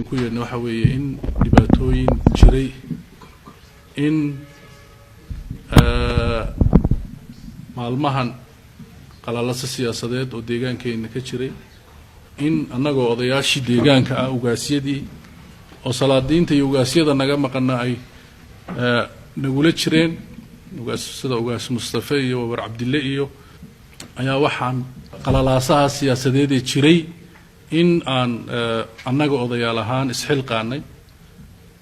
ku yeedna waxa weeye in dhibaatooyin jiray in maalmahan qalalasa siyaasadeed oo deegaankeena ka jiray in annagoo odayaashii deegaanka ah ugaasyadii oo salaadiinta iyo ugaasyada naga maqana ay nagula jireen sida ugaas Mustafa iyo Wabar Cabdille iyo ayaa waxaan qalalaasaha siyaasadeed ee jiray in aan annaga odayaal ahaan isxilqaanay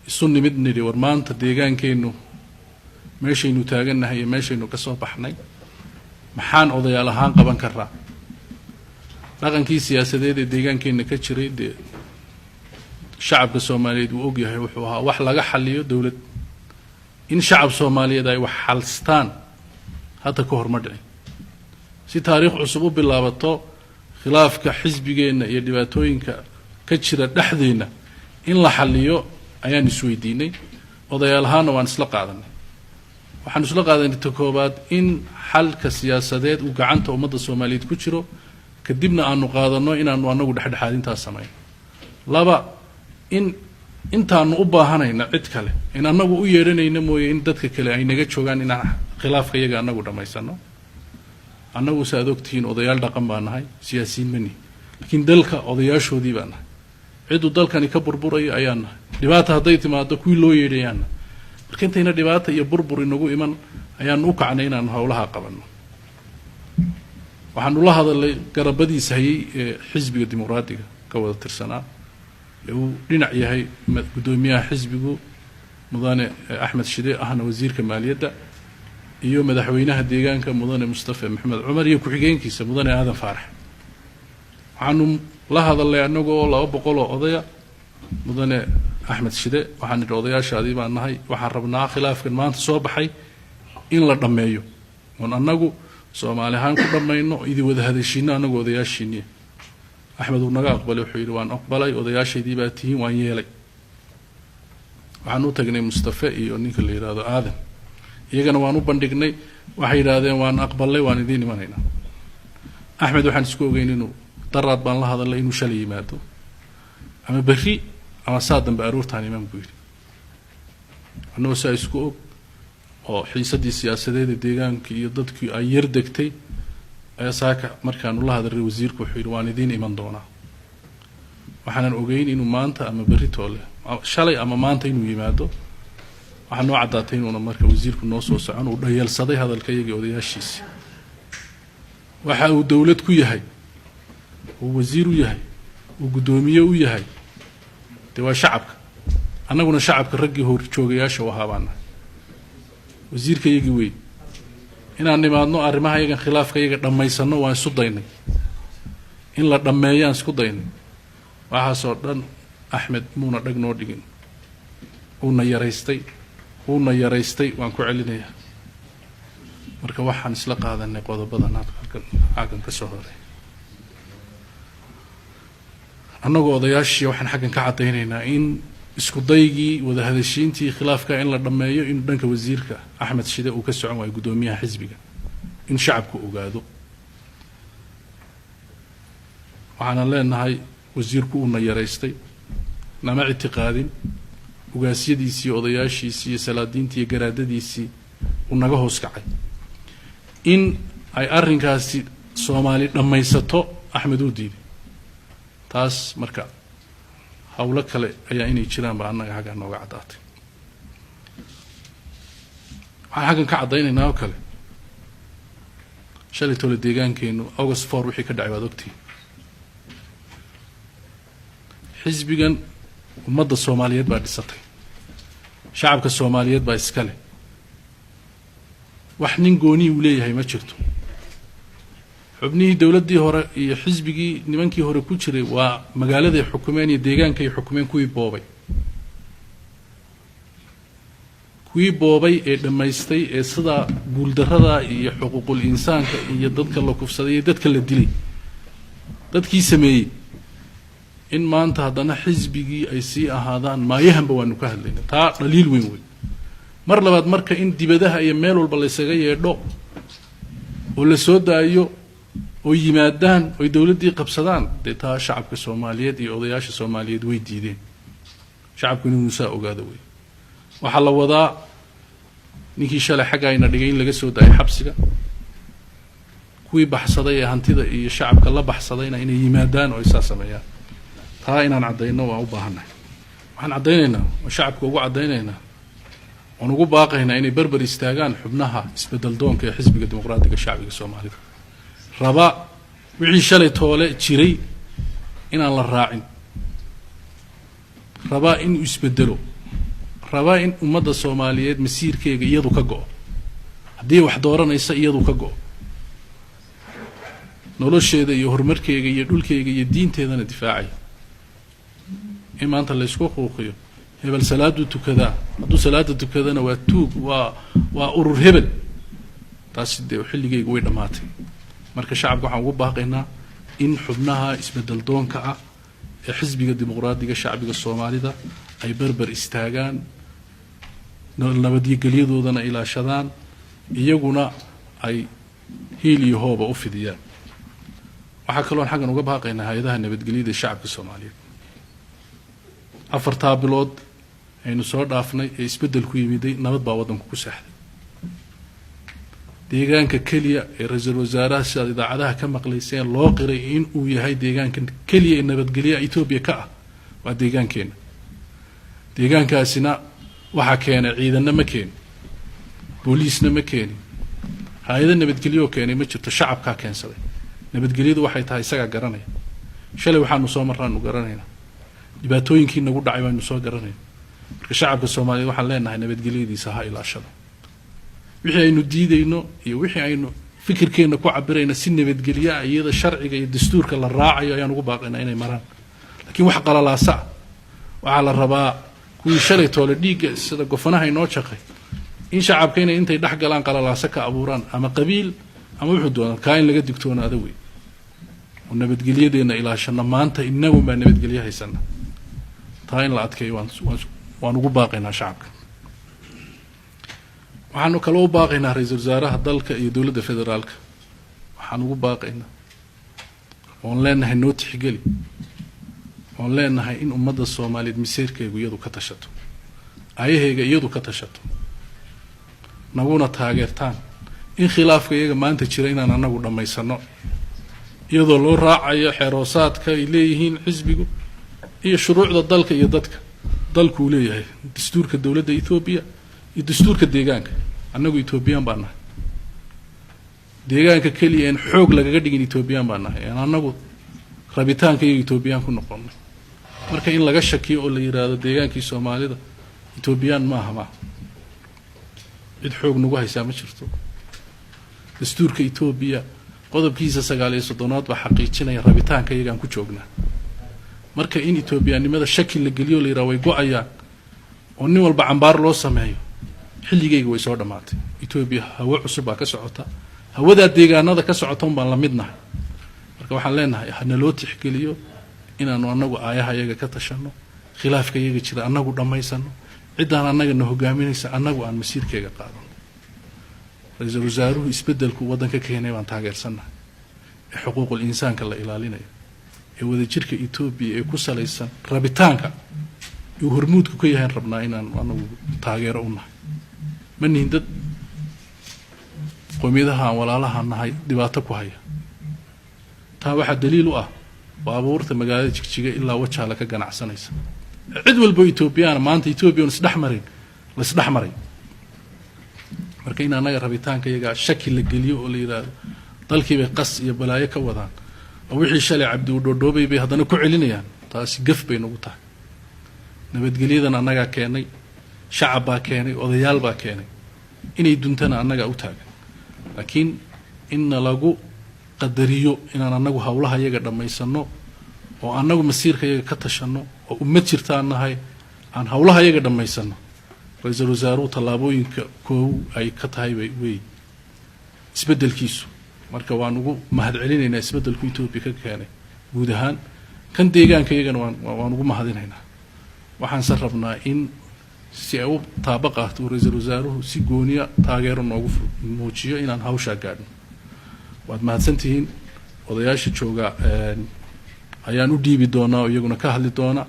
isu nimid nidhi war maanta deegaankeenu meeshaynu taagannahay iyo meeshaynu ka soo baxnay maxaan odayaal ahaan qaban karaa dhaqankii siyaasadeed ee deegaankeena ka jiray shacabka Soomaaliyeed uu og yahay wuxuu ahaa wax laga xaliyo dawlad in shacab Soomaaliyeed ay wax xalstaan hada ka hor ma dhicin si taariikh cusub u bilaabato khilaafka xisbigeena iyo dhibaatooyinka ka jira dhaxdeena in la xaliyo ayaan isweydiinay odayaal ahaan waan isla qaadanay waxaan isla qaadanay koobaad in xalka siyaasadeed uu gacanta ummadda Soomaaliyeed ku jiro kadibna aanu qaadano inaanu anagu dhexdhexaadinta sameeyno laba in intaanu u baahanayna cid kale in anagu u yeeranayna mooyee in dadka kale ay naga joogaan in khilaafka iyaga anagu dhamaysano anagu saad ogtiin odayaal dhaqan baan nahay siyaasiyiin mani laakiin dalka odayaashoodii baan nahay ciidu dalkani ka burburay ayaan nahay dhibaato haday timaado kuwii loo yeedhayaan marka intayna dhibaato iyo burbur inagu iman ayaan u kacnay inaan hawlaha qabanno waxaan ula hadalay garabadiisa hayay xisbiga dimuqraadiga ka wada tirsanaa uu dhinac yahay gudoomiyaha xisbigu mudane Axmed Shide ahna wasiirka maaliyadda iyo madaxweynaha deegaanka mudane Mustafa Maxamed Cumar iyo ku-xigeenkiisa mudane Aadan Faarax waxaanu la hadalay anagoo 200 odaya mudane Axmed Shide waxaan idhi odayaashaadii baan nahay waxaan rabnaa khilaafkan maanta soo baxay in la dhameeyo oo anagu Soomaali ahaan ku dhamayno idii wada hadashiina anagoo odayaashiina Axmed uu naga aqbalay wuxuu yiri waan aqbalay odayaashaydii baa tihiin waan yeelay waxaan u tagnay Mustafa iyo ninka la yiraahdo Aadan iyagana waan u bandhignay waxay yiraahdeen waan aqbalay waan idin imanayna Axmed waxaan isku ogeyn inuu daraad baan la hadalay inuu shalay yimaado ama bari ama saadan baaruurtaan iman buu yiri anoo saa isku og oo xiisadii siyaasadeed ee deegaanka iyo dadkii ay yar degtay saaka markaan ula hadalay wasiirku wuxuu yiri waan idin iman doonaa waxaan ogeyn inuu maanta ama bari toole shalay ama maanta inuu yimaado waxaan noo cadaatay inuu marka wasiirku noo soo socon uu dhayeelsaday hadalkayga odayaashiisa waxa uu dawlad ku yahay uu wasiir u yahay uu gudoomiye u yahay waa shacabka annaguna shacabka raggii hor joogayaasha wahaabana wasiirka iyagi weey inaan nimaadno arrimaha iyaga khilaafka iyaga dhamaysano waan isu daynay in la dhameeyaan isku daynay waxa soo dhan Axmed muuna dhag noo dhigin uuna yaraystay waan ku celinayaa marka waxaan isla qaadanay qodobadan halkan ka soo horay annagoo odayaashii waxaan xaggan ka cadaynaynaa in isku daygii wada hadashiintii khilaafka in la dhameeyo in dhanka wasiirka Axmed Shide uu ka socon waay gudoomiyaha xisbiga in shacabku ogaado waxaan leenahay wasiirku uu yaraystay nama ictiqaadin ugaasyadiisii odayaashiisii iyo salaadiintii iyo garaadadiisii uu naga hoos kacay in ay arrinkaasi Soomaali dhamaysato Axmed uu diiday taas marka hawlo kale ayaa inay jiraan baa annaga xagga nooga cadaatay waxaan xaggan ka cadaynaynaa oo kale shalay tole deegaankeenu August 4 wixii ka dhacay waad ogtiin xisbigan ummadda Soomaaliyeed baa dhisatay shacabka Soomaaliyeed baa iska leh wax nin gooni u leeyahay ma jirto xubnihii dawladdii hore iyo xisbigii nimankii hore ku jiray waa magaalada xukuumeen iyo deegaanka ay xukuumeen kuwii boobay ee dhamaystay ee sida guuldarrada iyo xuquuqul insaanka iyo dadka la kufsaday iyo dadka la dilay dadkii sameeyay in maanta haddana xisbigii ay sii ahaadaan maayahanba waanu ka hadlaynaa taa dhaliil weyn wey mar labaad marka in dibadaha iyo meel walba la isaga yeedho oo la soo daayo oo yimaadaan oo dawladdii qabsadaan taa shacabka Soomaaliyeed iyo odayaasha Soomaaliyeed way diideen shacabku inuu saa ogaado wey waxa la wadaa ninkii shalay xagga ayna dhigay in laga soo daayay xabsiga kuwii baxsaday ee hantida iyo shacabka la baxsadayna inay yimaadaan oo isa sameeyaan taa inaan cadeyno waa u baahanahay waxaan cadeynaynaa oo shacabka ugu cadeynaynaa oo ugu baaqaynaa inay barbar istaagaan xubnaha isbedel doonka ee xisbiga dimuqraadiga shacbiga Soomaalida raba wixii shalay toole jiray inaan la raacin raba in isbedelo raba in ummadda Soomaaliyeed masiirkeega iyadu ka go'o haddii wax dooranaysa iyadu ka go'o nolosheeda iyo horumarkeega iyo dhulkeega iyo diinteedana difaacay in maanta la isku xuquuqiyo hebel salaadu tukada hadduu salaada tukadana waa tuug waa urur hebel taas dee xilligeega way dhamaatay marka shacabka waxaan ugu baaqaynaa in xubnaha isbedel doonka ah ee xisbiga dimuqraadiga shacbiga Soomaalida ay barbar istaagaan nabadgelyadoodana ilaashadaan iyaguna ay hiil iyo hooba u fidiyaan waxa kale oo xagan uga baaqaynaa hay'adaha nabadgelyada shacabka Soomaaliyeed afarta bilood aynu soo dhaafnay ee isbedel ku yimiday nabad baa wadanku ku saxday deegaanka kaliya ee ra'iisul wasaaraha sida idaacadaha ka maqlayseen loo qiray in uu yahay deegaanka kaliya ee nabadgelyo Itoobiya ka ah waa deegaankeena deegaankaasina waxa keenay ciidana ma keen booliisna ma keen hay'adaha nabadgelyo keenay ma jirto shacabka keensaday nabadgelyadu waxay tahay isaga garanay shalay waxaanu soo marraanu garanayna dhibaatooyinkii nagu dhacay baynu soo garanay marka shacabka Soomaaliyeed waxaan leenahay nabadgelyadiisa ha ilaashado wixii aynu diidayno iyo wixii aynu fikirkeena ku cabirayna si nabadgelyo iyada sharciga iyo dastuurka la raacayo ayaan ugu baaqaynaa inay maraan laakiin wax qalalaasa waxa la rabaa kuwii shalay toole dhiiga sida gofanaha inoo shaqay in shacabkeena intay dhax galaan qalalaasa ka abuuraan ama qabiil ama wuxuu doonaa ka in laga digtoonaado way oo nabadgelyadeena ilaashana maanta inagu ma nabadgelyo haysana taa in la adkeeyo waan ugu baaqaynaa shacabka waxaanu kale u baaqaynaa ra'iisul wasaaraha dalka iyo dawladda federaalka waxaan ugu baaqaynaa oon leenahay noo tixgeli oon leenahay in ummadda Soomaaliyeed masiirkeegu iyadu ka tashato ayaheega iyadu ka tashato naguna taageertaan in khilaafka iyaga maanta jira inaan anagu dhamaysano iyadoo loo raacayo xeroosaadka ay leeyihiin xisbigu iyo shuruucda dalka iyo dadka dalku leeyahay dastuurka dawladda Itoobiya iyo dastuurka deegaanka annagu Itoobiyaan baan nahay deegaanka kaliya in xoog lagaga dhigin Itoobiyaan baan nahay annagu rabitaanka iyo Itoobiyaan ku noqonnay marka in laga shakiyo oo la yiraahdo deegaankii Soomaalida Itoobiyaan ma aha cid xoog nagu haysaa ma jirto dastuurka Itoobiya qodobkiisa 9 baa xaqiijinaya rabitaanka iyagaan ku joognaa marka in Itoobiyaanimada shaki la geliyo la yiraahdo way go'ayaan oo nin walba cambaar loo sameeyo xilligeyga way soo dhamaatay Itoobiya hawo cusub baa ka socota hawada deegaanada ka socota baan la midnahay marka waxaan leenahay hana loo tixgeliyo inaanu anagu aayaha iyaga ka tashano khilaafka iyaga jira anagu dhamaysano cidaan anaga na hogaaminaysa anagu aan masiirkeega qaadano ra'iisul wasaaruhu isbedelku wadanka keenay baan taageersanahay ee xuquuqul insaanka la ilaalinayo ee wadajirka Itoobiya ee ku salaysan rabitaanka iyo hormuudku ka yahay rabnaa inaan anagu taageero u nahay manihin dad qowmiyadaha walaalaha nahay dhibaato ku haya taa waxa daliil u ah baabuurta magaalada Jigjiga ilaa Wajaale ka ganacsanaysa cid walba Itoobiyaan maanta Itoobiya la isdhaxmaray marka in anaga rabitaanka iyaga shaki la geliyo oo la yiraahdo dalkiiba qas iyo balaayo ka wadaan oo wixii shalay Cabdi u dhoodhoobay bay hadana ku celinayaan taasi gaf bay nagu tahay nabadgelyadan anaga keenay shacab baa keenay odayaal baa keenay inay duntana anaga u taagan laakiin in lagu qadariyo inaan anagu hawlaha iyaga dhamaysano oo anagu masiirka iyaga ka tashano oo ummad jirtaan nahay aan hawlaha iyaga dhamaysano ra'iisul wasaaruhu tallaabooyinka koow ay ka tahay way isbedelkiisu marka waan ugu mahadcelinaynaa isbedelku Itoobiya ka keenay guud ahaan kan deegaanka iyagana waan ugu mahadinaynaa waxaan rabnaa in si ay u taabaqaato ra'iisul wasaaruhu si gooniya taageero noogu muujiyo inaan hawsha gaadhno waad mahadsantihiin odayaasha jooga ayaan u dhiibi doonaa iyaguna ka hadli doona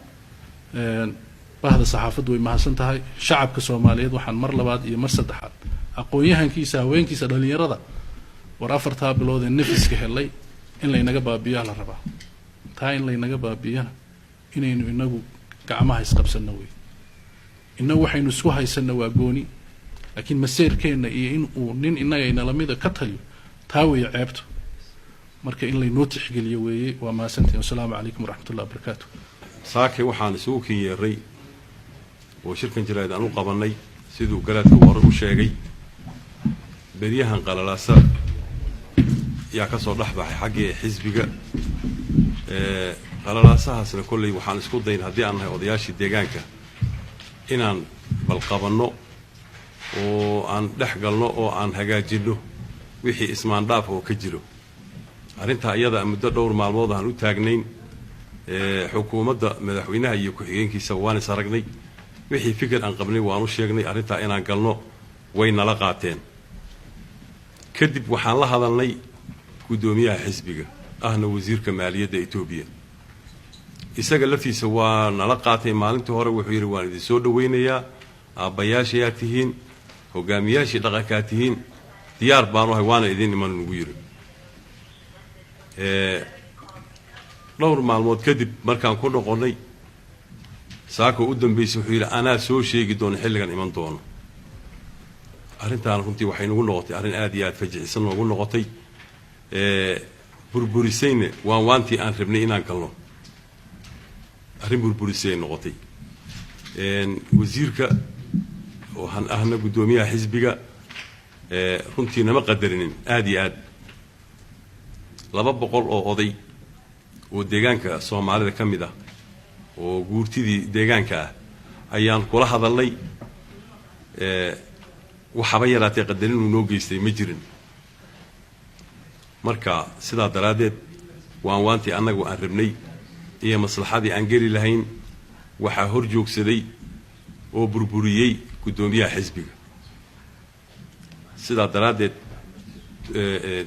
bahda saxaafaddu way mahadsantahay shacabka Soomaaliyeed waxaan mar labaad iyo mar saddexaad aqoon-yahankiisa haweenkiisa dhalinyarada war 4 bilood ee nafiska helay in la inaga baabiyo la rabaa taa in la inaga baabiyana inaynu inagu gacmaha isqabsano way inagu waxaynu isku haysana waa gooni laakiin maseerkeena iyo in uu nin inaga ina lamida ka taliyo taa way ceebto marka in la inoo tixgeliyo weeye waa maasantii assalaamu calaykum waraxmatullaahi wabarakaatuh saaki waxaan isugu kinyeeray oo shirkan jirayd aan u qabanay sidoo galaadka hore u sheegay bariyahan qalalaasa yaa ka soo dhaxbaxay xagga xisbiga qalalaasahaasna kulay waxaan isku dayn haddii aan nahay odayaashii deegaanka inaan bal qabanno oo aan dhex galno oo aan hagaajinno wixii ismaandhaaf oo ka jiro arrinta iyada muddo dhowr maalmood aan u taagnayn xukuumadda madaxweynaha iyo ku-xigeenkiisa waan is aragnay wixii fikir aan qabnay waan u sheegnay arrinta inaan galno way nala qaateen kadib waxaan la hadalnay gudoomiyaha xisbiga ahna wasiirka maaliyadda Itoobiya isaga laftiisa waa nala qaatay maalintii hore wuxuu yiri waan idin soo dhaweynayaa aabayaasha tihiin hogaamiyaashii dhaqanka tihiin diyaar baan u hay waana idin iman ugu yiri dhowr maalmood kadib markaan ku noqonay saako u dambeysay wuxuu yiri anaa soo sheegi doona xilligan iman doono arrintan runtii waxay nagu noqotay arrin aad iyo aad fajicisan noogu noqotay burburisayna waantii aan rabnay inaan galno arrin burburisay noqotay wasiirka waxaan ahna gudoomiyaha xisbiga runtii nama qadarinin aad iyo aad 200 oo oday oo deegaanka Soomaalida ka mid ah oo guurtidii deegaanka ah ayaan kula hadalnay waxaba yaraatay qadarin uu noo geystay ma jirin marka sidaa daraadeed waantii annagu aan rabnay iyo maslaxadii aan geli lahayn waxaa hor joogsaday oo burburiyay gudoomiyaha xisbiga sidaa daraadeed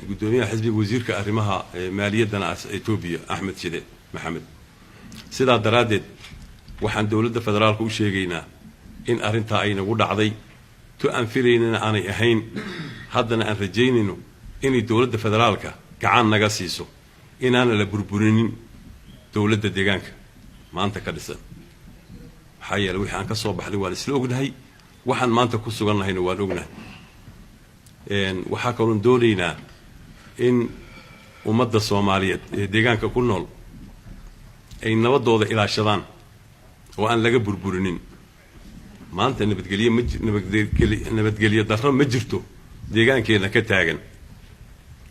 gudoomiyaha xisbiga wasiirka arrimaha maaliyadda Itoobiya Axmed Shide Maxamed sidaa daraadeed waxaan dawladda federaalka u sheegaynaa in arrinta ay nagu dhacday to aan filaynana aanay ahayn haddana aan rajaynayno inay dawladda federaalka gacan naga siiso inaana la burburinin dawladda deegaanka maanta ka dhisan waxaa yeelay wixii aan ka soo baxnay waan isla ognahay waxaan maanta ku sugannahayna waan ognahay waxaa kaloo doonaynaa in ummadda Soomaaliyeed ee deegaanka ku nool ay nabadooda ilaashadaan oo aan laga burburinin maanta nabadgelyo darro ma jirto deegaankeena ka taagan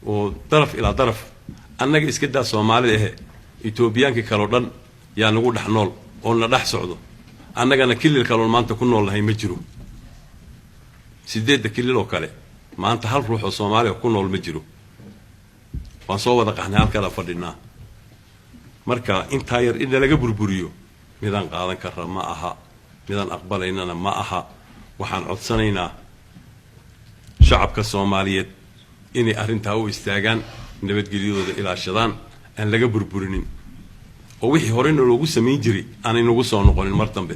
oo daraf ilaa daraf annaga iska daa Soomaalida Itoobiyaanka kale dhan yaa nagu dhex nool oo na dhex socdo annagana kilil kale maanta ku nool nahay ma jiro 8 kilil oo kale maanta hal ruux oo Soomaali ku nool ma jiro waan soo wada qaxnay halka fadhinaa marka inta yar in laga burburiyo midaan qaadan kara ma aha midaan aqbalaynana ma aha waxaan codsanaynaa shacabka Soomaaliyeed inay arrinta u istaagaan nabadgelyadooda ilaashadaan aan laga burburinin oo wixii hore loogu sameyn jiray aanay nagu soo noqonin mar dambe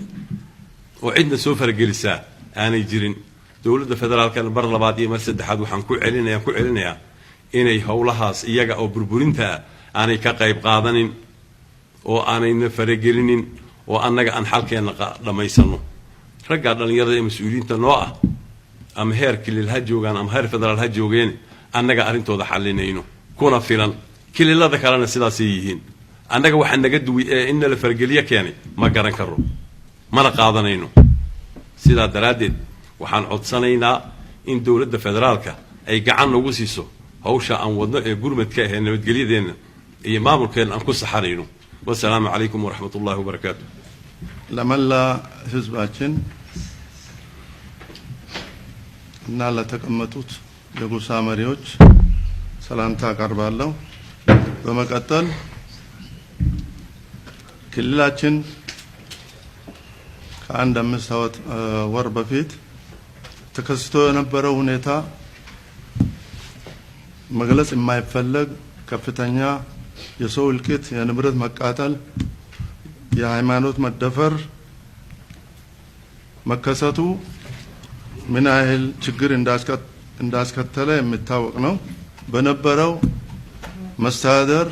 oo cidna soo faragelisaa aanay jirin dawladda federaalka bar labaad iyo mar saddexaad waxaan ku celinayaa inay howlahaas iyaga oo burburinta aanay ka qayb qaadanin oo aanayna faragelinin oo annaga aan xalkeena dhamaysano ragga dhalinyarada ee mas'uuliyiinta noo ah ama heer kilil ha joogaan ama heer federaal ha joogeen annaga arrintooda xalinayno kuna filan kililada kalena sidaas yihiin annaga waxaan naga duwi in la fargeliyo keenay ma garan karo mana qaadanayno sidaa daraadeed waxaan codsanaynaa in dawladda federaalka ay gacan ugu siiso hawsha aan wadno ee gurmadka ah nabadgelyadeena iyo maamulkeena aan ku saxarayno wassalaamu calaykum waraxmatullaahi wabarakaatuh ለመላ ህዝባችን እና ለተቀመጡት የጎሳ መሪዎች ሰላምታ አቀርባለሁ። በመቀጠል ክልላችን ከአንድ 5 ወር በፊት ተከስቶ የነበረው ሁኔታ መግለጽ የማይፈለግ ከፍተኛ የሰው እልቂት፣ የንብረት መቃጠል፣ የሃይማኖት መደፈር መከሰቱ ምን ያህል ችግር እንዳስከተለ የሚታወቅ ነው። በነበረው መስተዳደር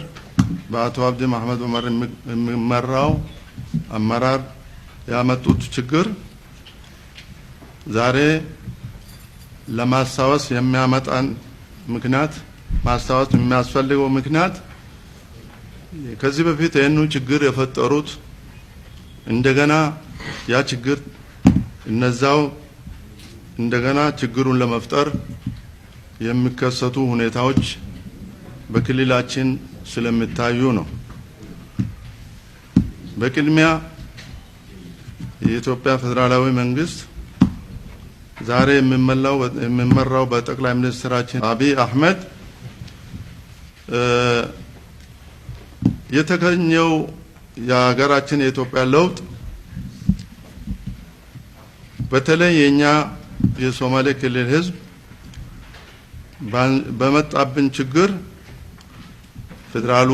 በአቶ አብዲ መሐመድ ዑመር የሚመራው አመራር ያመጡት ችግር ዛሬ ለማስታወስ የሚያመጣን ምክንያት ማስታወስ የሚያስፈልገው ምክንያት ከዚህ በፊት ይህን ችግር የፈጠሩት እንደገና ያ ችግር እነዛው እንደገና ችግሩን ለመፍጠር የሚከሰቱ ሁኔታዎች በክልላችን ስለሚታዩ ነው። በቅድሚያ የኢትዮጵያ ፌዴራላዊ መንግስት ዛሬ የሚመራው በጠቅላይ ሚኒስትራችን አብይ አህመድ የተገኘው የሀገራችን የኢትዮጵያ ለውጥ በተለይ የኛ የሶማሌ ክልል ህዝብ በመጣብን ችግር ፌዴራሉ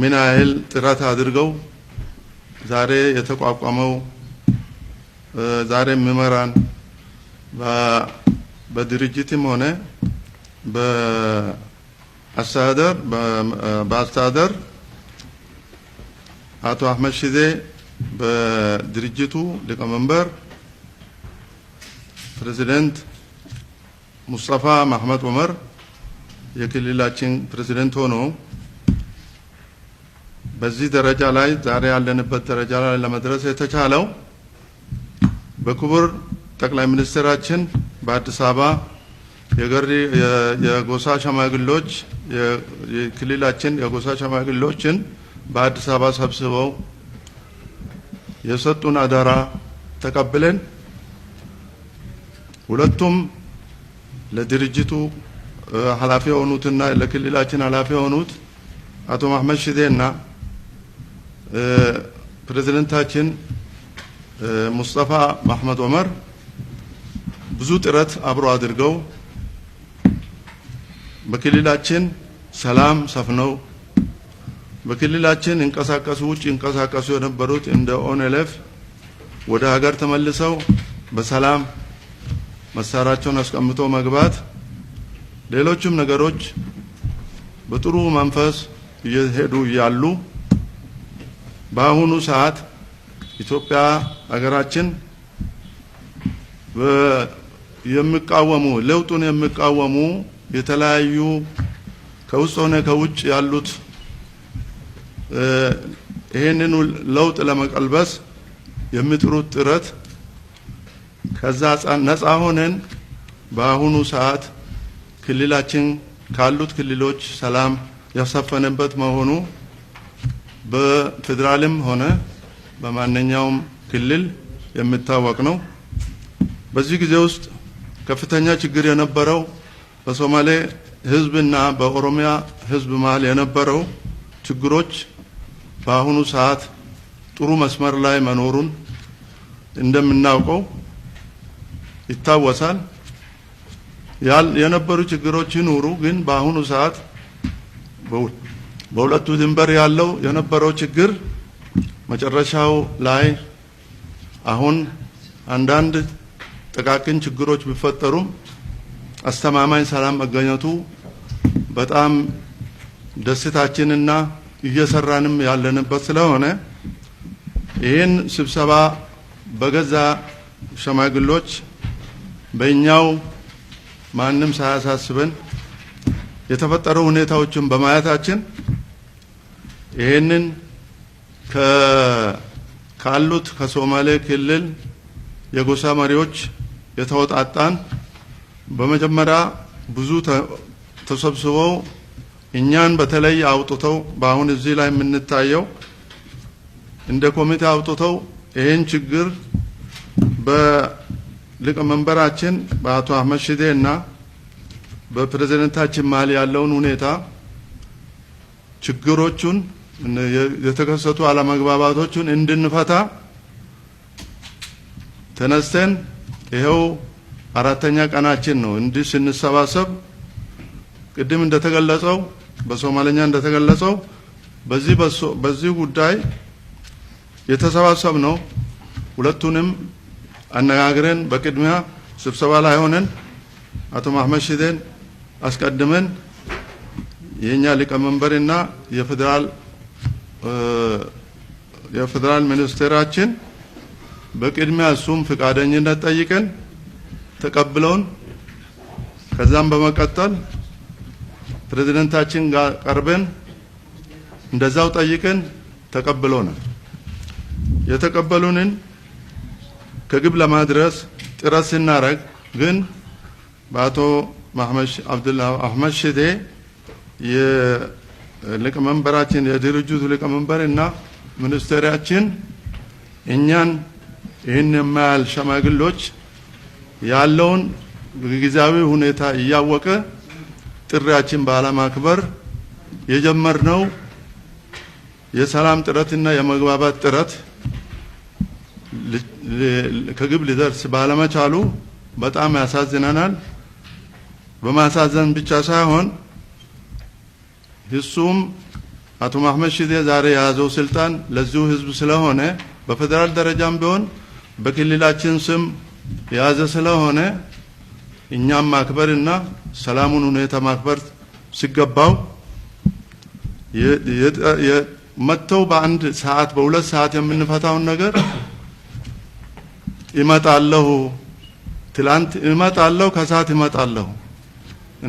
ምን ያህል ጥረት አድርገው ዛሬ የተቋቋመው ዛሬ የሚመራን በድርጅትም ሆነ በአስተዳደር አቶ አህመድ ሺዴ በድርጅቱ ሊቀመንበር ፕሬዚደንት ሙስጠፋ መሐመድ ዑመር የክልላችን ፕሬዚደንት ሆኖ በዚህ ደረጃ ላይ ዛሬ ያለንበት ደረጃ ላይ ለመድረስ የተቻለው በክቡር ጠቅላይ ሚኒስትራችን በአዲስ አበባ የጎሳ ሸማግሌዎች የክልላችን የጎሳ ሸማግሌዎችን በአዲስ አበባ ሰብስበው የሰጡን አደራ ተቀብለን ሁለቱም ለድርጅቱ ኃላፊ የሆኑትና ለክልላችን ኃላፊ የሆኑት አቶ መሐመድ ሺዴና ፕሬዝዳንታችን ሙስጠፋ መሐመድ ዑመር ብዙ ጥረት አብሮ አድርገው በክልላችን ሰላም ሰፍነው በክልላችን ውጭ እንቀሳቀሱ የነበሩት እንደ ኦንኤልኤፍ ወደ ሀገር ተመልሰው በሰላም መሳሪያቸውን አስቀምጠው መግባት ሌሎችም ነገሮች በጥሩ መንፈስ እየሄዱ ያሉ በአሁኑ ሰዓት ኢትዮጵያ ሀገራችን የሚቃወሙ ለውጡን የሚቃወሙ የተለያዩ ከውስጥ ሆነ ከውጭ ያሉት ይሄንን ለውጥ ለመቀልበስ የሚጥሩት ጥረት ከዛ ነፃ ሆነን በአሁኑ ሰዓት ክልላችን ካሉት ክልሎች ሰላም ያሰፈነበት መሆኑ በፌዴራልም ሆነ በማንኛውም ክልል የሚታወቅ ነው። በዚህ ጊዜ ውስጥ ከፍተኛ ችግር የነበረው በሶማሌ ህዝብና በኦሮሚያ ህዝብ መሀል የነበረው ችግሮች በአሁኑ ሰዓት ጥሩ መስመር ላይ መኖሩን እንደምናውቀው ይታወሳል። የነበሩ ችግሮች ይኑሩ፣ ግን በአሁኑ ሰዓት በሁለቱ ድንበር ያለው የነበረው ችግር መጨረሻው ላይ አሁን አንዳንድ ጥቃቅን ችግሮች ቢፈጠሩም አስተማማኝ ሰላም መገኘቱ በጣም ደስታችንና እየሰራንም ያለንበት ስለሆነ ይህን ስብሰባ በገዛ ሸማግሎች በእኛው ማንም ሳያሳስበን የተፈጠሩ ሁኔታዎችን በማየታችን ይህንን ካሉት ከሶማሌ ክልል የጎሳ መሪዎች የተወጣጣን በመጀመሪያ ብዙ ተሰብስበው እኛን በተለይ አውጥተው በአሁን እዚህ ላይ የምንታየው እንደ ኮሚቴ አውጥተው ይህን ችግር በሊቀመንበራችን በአቶ አህመድ ሺዴ እና በፕሬዝዳንታችን መሀል ያለውን ሁኔታ ችግሮቹን የተከሰቱ አለመግባባቶችን እንድንፈታ ተነስተን ይሄው አራተኛ ቀናችን ነው እንዲህ ስንሰባሰብ። ቅድም እንደተገለጸው በሶማሌኛ እንደተገለጸው በዚህ ጉዳይ የተሰባሰብ ነው ሁለቱንም አነጋግረን በቅድሚያ ስብሰባ ላይ ሆነን አቶ መሐመድ ሺዴን አስቀድመን የኛ ሊቀመንበርና የፌደራል ሚኒስቴራችን በቅድሚያ እሱም ፍቃደኝነት ጠይቀን ተቀብለውን ከዛም በመቀጠል ፕሬዝዳንታችን ጋር ቀርበን እንደዛው ጠይቀን ተቀብለውናል። የተቀበሉንን ከግብ ለማድረስ ጥረት ስናረግ ግን በአቶ አህመድ ሺዴ የሊቀመንበራችን የድርጅቱ ሊቀመንበርና ሚኒስቴራችን እኛን ይህን የማያል ሸማግሎች ያለውን ጊዜያዊ ሁኔታ እያወቀ ጥሪያችን ባለማክበር የጀመርነው የሰላም ጥረትና የመግባባት ጥረት ከግብ ሊደርስ ባለመቻሉ በጣም ያሳዝነናል። በማሳዘን ብቻ ሳይሆን እሱም አቶ መሐመድ ሺዴ ዛሬ የያዘው ስልጣን ለዚሁ ህዝብ ስለሆነ በፌደራል ደረጃም ቢሆን በክልላችን ስም የያዘ ስለሆነ እኛም ማክበርና ሰላሙን ሁኔታ ማክበር ሲገባው መተው በአንድ ሰዓት በሁለት ሰዓት የምንፈታውን ነገር ይመጣለሁ፣ ትላንት ይመጣለሁ፣ ከሰዓት ይመጣለሁ፣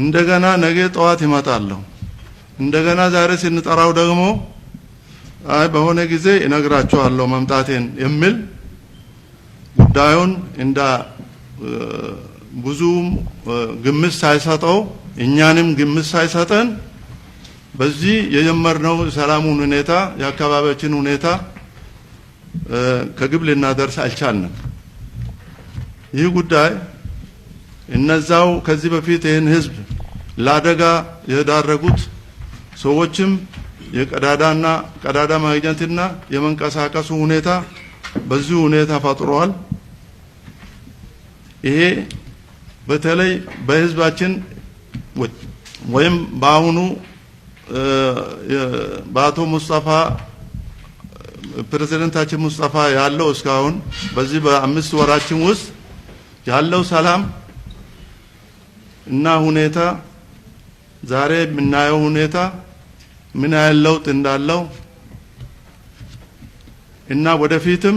እንደገና ነገ ጠዋት ይመጣለሁ፣ እንደገና ዛሬ ስንጠራው ደግሞ አይ በሆነ ጊዜ እነግራቸዋለሁ መምጣቴን የሚል ጉዳዩን እንደ ብዙም ግምት ሳይሰጠው እኛንም ግምት ሳይሰጠን በዚህ የጀመርነው ሰላሙን ሁኔታ የአካባቢያችን ሁኔታ ከግብ ልናደርስ አልቻልንም። ይህ ጉዳይ እነዛው ከዚህ በፊት ይህን ህዝብ ለአደጋ የዳረጉት ሰዎችም ቀዳዳ ማግኘትና የመንቀሳቀሱ ሁኔታ በዚህ ሁኔታ ፈጥሯል። ይሄ በተለይ በህዝባችን ወይም በአሁኑ በአቶ ሙስጠፋ ፕሬዝዳንታችን ሙስጠፋ ያለው እስካሁን በዚህ በ5 ወራችን ውስጥ ያለው ሰላም እና ሁኔታ ዛሬ የምናየው ሁኔታ ምን ያህል ለውጥ እንዳለው እና ወደፊትም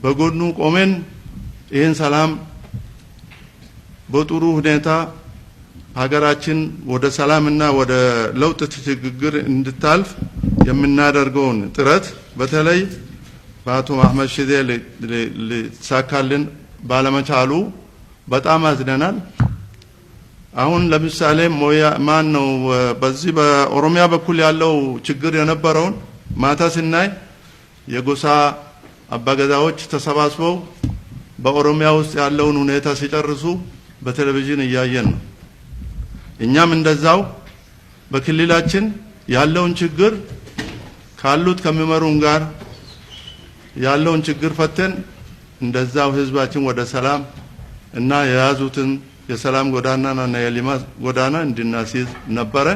በጎኑ ቆመን ይህን ሰላም በጥሩ ሁኔታ ሀገራችን ወደ ሰላምና ወደ ለውጥ ሽግግር እንድታልፍ የምናደርገውን ጥረት በተለይ በአቶ መሐመድ ሺዴ ሊሳካልን ባለመቻሉ በጣም አዝነናል። አሁን ለምሳሌ ማን ነው በዚህ በኦሮሚያ በኩል ያለው ችግር የነበረውን ማታ ስናይ የጎሳ አባገዳዎች ተሰባስበው በኦሮሚያ ውስጥ ያለውን ሁኔታ ሲጨርሱ በቴሌቪዥን እያየን ነው። እኛም እንደዛው በክልላችን ያለውን ችግር ካሉት ከሚመሩን ጋር ያለውን ችግር ፈተን እንደዛው ህዝባችን ወደ ሰላም እና የያዙትን የሰላም ጎዳናና የልማት ጎዳና እንድናስይዝ ነበረ።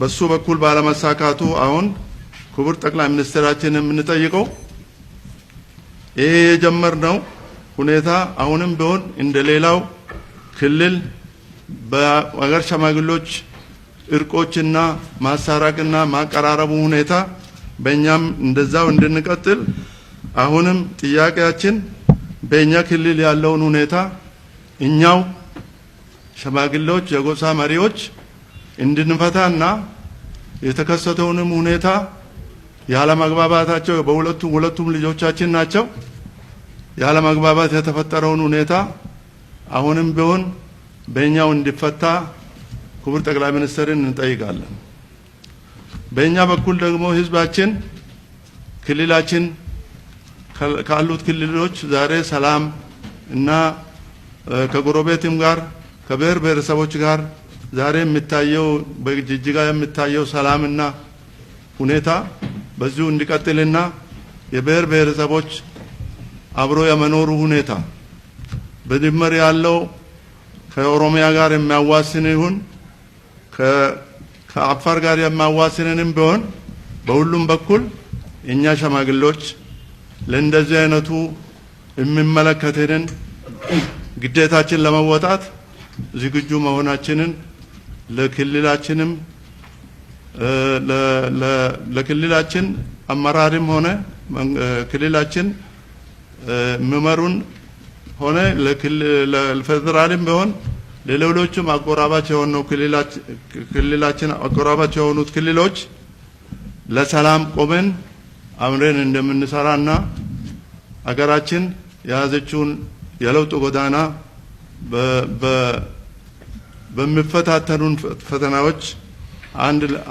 በሱ በኩል ባለመሳካቱ አሁን ክቡር ጠቅላይ ሚኒስትራችን የምንጠይቀው ይሄ የጀመርነው ሁኔታ አሁንም ቢሆን እንደሌላው ክልል በአገር ሸማግሎች እርቆችና ማሳራቅና ማቀራረቡ ሁኔታ በእኛም እንደዛው እንድንቀጥል አሁንም ጥያቄያችን በእኛ ክልል ያለውን ሁኔታ እኛው ሸማግሎች የጎሳ መሪዎች እንድንፈታና የተከሰተውንም ሁኔታ ያለመግባባታቸው ሁለቱም ልጆቻችን ናቸው። ያለመግባባት የተፈጠረውን ሁኔታ አሁንም ቢሆን በእኛው እንዲፈታ ክቡር ጠቅላይ ሚኒስትርን እንጠይቃለን። በእኛ በኩል ደግሞ ህዝባችን ክልላችን ካሉት ክልሎች ዛሬ ሰላም እና ከጎረቤትም ጋር ከብሔር ብሔረሰቦች ጋር ዛሬ የሚታየው በጅጅጋ የሚታየው ሰላምና ሁኔታ በዚሁ እንዲቀጥልና የብሔር ብሔረሰቦች አብሮ የመኖሩ ሁኔታ በድምር ያለው ከኦሮሚያ ጋር የሚያዋስን ይሁን ከአፋር ጋር የሚያዋስንንም ቢሆን በሁሉም በኩል እኛ ሸማግሎች ለእንደዚህ አይነቱ የሚመለከተንን ግዴታችን ለመወጣት ዝግጁ መሆናችንን ለክልላችንም ለክልላችን አመራርም ሆነ ክልላችን መመሩን ሆነ ለፌደራልም ቢሆን ለሌሎችም አጎራባች የሆኑ ክልላችን አጎራባች የሆኑት ክልሎች ለሰላም ቆመን አምረን እንደምንሰራና አገራችን የያዘችውን የለውጥ ጎዳና በሚፈታተኑን ፈተናዎች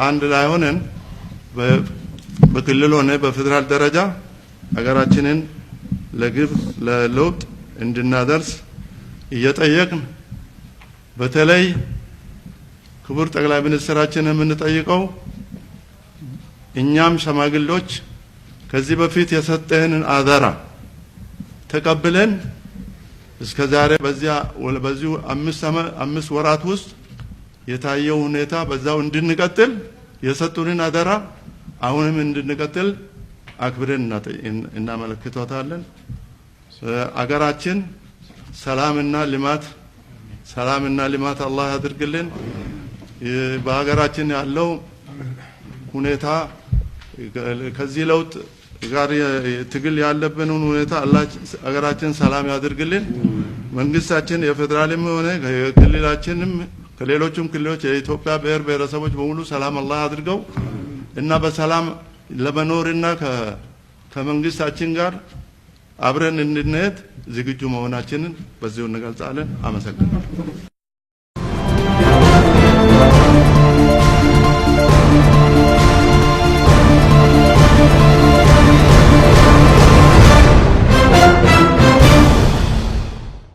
አንድ ላይ ሆነን በክልል ሆነ በፌደራል ደረጃ አገራችንን ለግብ ለለውጥ እንድናደርስ እየጠየቅን በተለይ ክቡር ጠቅላይ ሚኒስትራችን የምንጠይቀው እኛም ሸማግሌዎች ከዚህ በፊት የሰጠህንን አደራ ተቀብለን እስከዛሬ በዚሁ 5 ወራት ውስጥ የታየው ሁኔታ በዛው እንድንቀጥል የሰጡንን አደራ አሁንም እንድንቀጥል አክብረን እናመለክታለን። አገራችን ሰላምና ልማት አላህ ያድርግልን። በሀገራችን ያለው ሁኔታ ከዚህ ለውጥ ጋር ትግል ያለብንን ሁኔታ አላህ አገራችን ሰላም ያድርግልን። መንግስታችን የፌደራልም ሆነ ክልላችንም ከሌሎችም ክልሎች የኢትዮጵያ ብሔር ብሔረሰቦች በሙሉ ሰላም አላህ አድርገው እና በሰላም ለመኖርና ከመንግስታችን ጋር አብረን እንድንሄድ ዝግጁ መሆናችንን በዚሁ እንገልጻለን። አመሰግናለሁ።